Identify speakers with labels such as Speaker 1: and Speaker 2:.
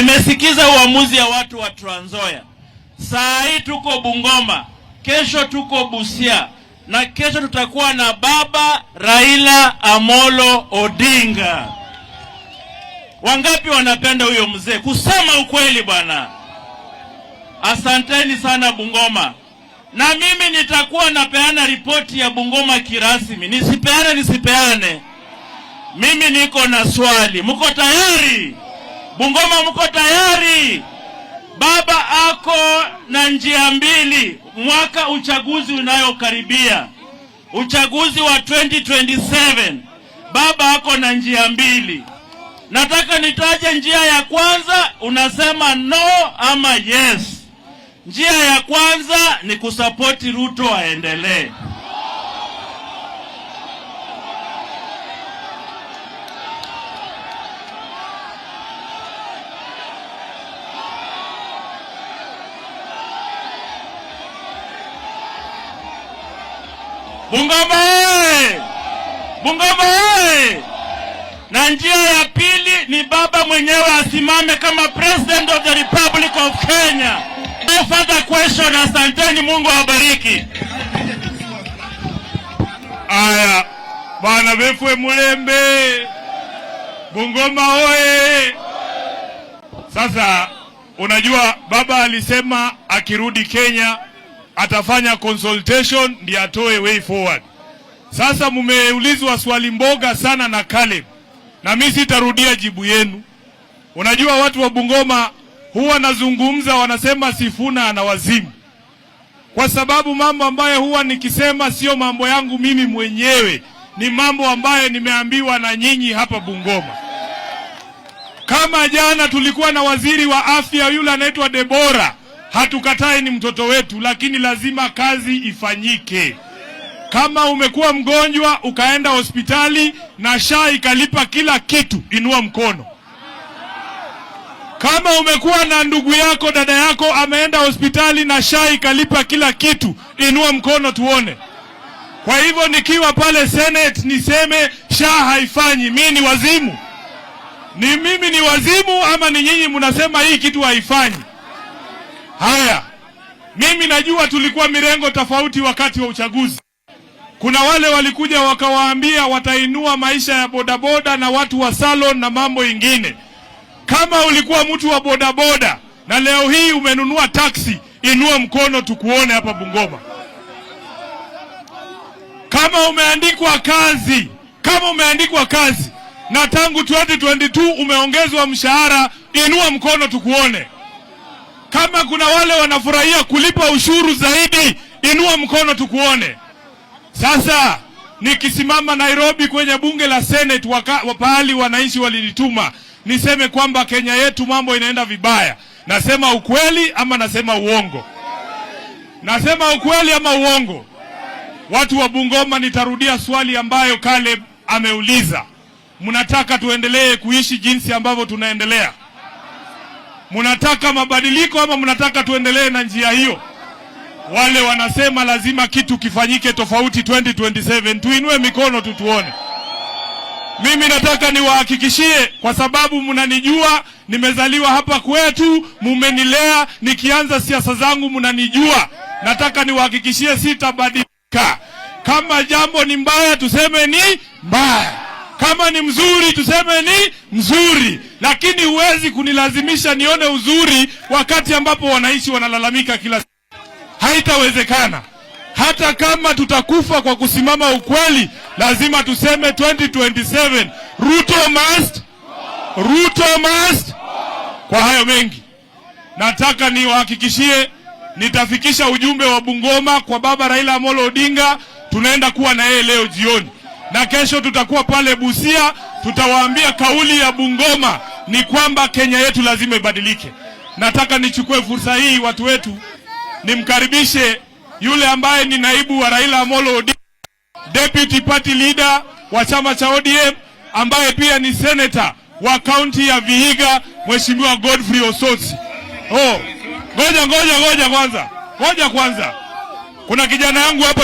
Speaker 1: Nimesikiza uamuzi ya watu wa Trans Nzoia. Saa hii tuko Bungoma, kesho tuko Busia, na kesho tutakuwa na Baba Raila Amolo Odinga. Wangapi wanapenda huyo mzee? Kusema ukweli bwana. Asanteni sana Bungoma. Na mimi nitakuwa napeana ripoti ya Bungoma kirasmi. Nisipeane. Mimi niko na swali. Mko tayari? Bungoma mko tayari? Baba ako na njia mbili mwaka uchaguzi unayokaribia. Uchaguzi wa 2027. Baba ako na njia mbili. Nataka nitaje njia ya kwanza, unasema no ama yes. Njia ya kwanza ni kusapoti Ruto aendelee. Bungoma oye! Bungoma oye! Na njia ya pili ni baba mwenyewe asimame kama President of the Republic of Kenya. No further question. Asanteni, Mungu awabariki.
Speaker 2: Aya, bwana Befwe Mulembe. Bungoma oye! Sasa unajua baba alisema akirudi Kenya atafanya consultation ndiye atoe way forward. Sasa mumeulizwa swali mboga sana na Caleb, na mimi sitarudia jibu yenu. Unajua watu wa Bungoma huwa nazungumza wanasema Sifuna ana wazimu, kwa sababu mambo ambayo huwa nikisema sio mambo yangu mimi mwenyewe, ni mambo ambayo nimeambiwa na nyinyi hapa Bungoma. Kama jana tulikuwa na waziri wa afya yule anaitwa Debora, hatukatai, ni mtoto wetu, lakini lazima kazi ifanyike. Kama umekuwa mgonjwa ukaenda hospitali na SHA ikalipa kila kitu, inua mkono. Kama umekuwa na ndugu yako, dada yako ameenda hospitali na SHA ikalipa kila kitu, inua mkono tuone. Kwa hivyo nikiwa pale Senate niseme SHA haifanyi, mimi ni wazimu? Ni mimi ni wazimu ama ni nyinyi mnasema hii kitu haifanyi? Haya, mimi najua tulikuwa mirengo tofauti wakati wa uchaguzi. Kuna wale walikuja wakawaambia watainua maisha ya bodaboda na watu wa salon na mambo ingine. Kama ulikuwa mtu wa bodaboda na leo hii umenunua taksi, inua mkono tukuone hapa Bungoma. Kama umeandikwa kazi na tangu 2022 umeongezwa mshahara, inua mkono tukuone. Kama kuna wale wanafurahia kulipa ushuru zaidi, inua mkono tukuone. Sasa nikisimama Nairobi kwenye bunge la Senate pahali wananchi walinituma niseme kwamba Kenya yetu mambo inaenda vibaya, nasema ukweli ama nasema uongo? Nasema ukweli ama uongo? Watu wa Bungoma, nitarudia swali ambayo Caleb ameuliza. Mnataka tuendelee kuishi jinsi ambavyo tunaendelea? Mnataka mabadiliko ama mnataka tuendelee na njia hiyo? Wale wanasema lazima kitu kifanyike tofauti 2027, tuinue mikono tuone. Mimi nataka niwahakikishie, kwa sababu mnanijua, nimezaliwa hapa kwetu, mumenilea, nikianza siasa zangu mnanijua. Nataka niwahakikishie sitabadilika. Kama jambo ni mbaya tuseme ni mbaya, kama ni mzuri tuseme ni mzuri, lakini huwezi kunilazimisha nione uzuri wakati ambapo wananchi wanalalamika kila siku. Haitawezekana. Hata kama tutakufa kwa kusimama ukweli, lazima tuseme 2027 Ruto must. Kwa hayo mengi, nataka niwahakikishie nitafikisha ujumbe wa Bungoma kwa Baba Raila Amolo Odinga. Tunaenda kuwa na yeye leo jioni, na kesho tutakuwa pale Busia. Tutawaambia kauli ya Bungoma ni kwamba Kenya yetu lazima ibadilike. Nataka nichukue fursa hii watu wetu, nimkaribishe yule ambaye ni naibu wa Raila Amolo Odinga, deputy party leader wa chama cha ODM, ambaye pia ni senator wa kaunti ya Vihiga, Mheshimiwa Godfrey Osotsi. Ngoja kwanza. Kuna kijana yangu hapa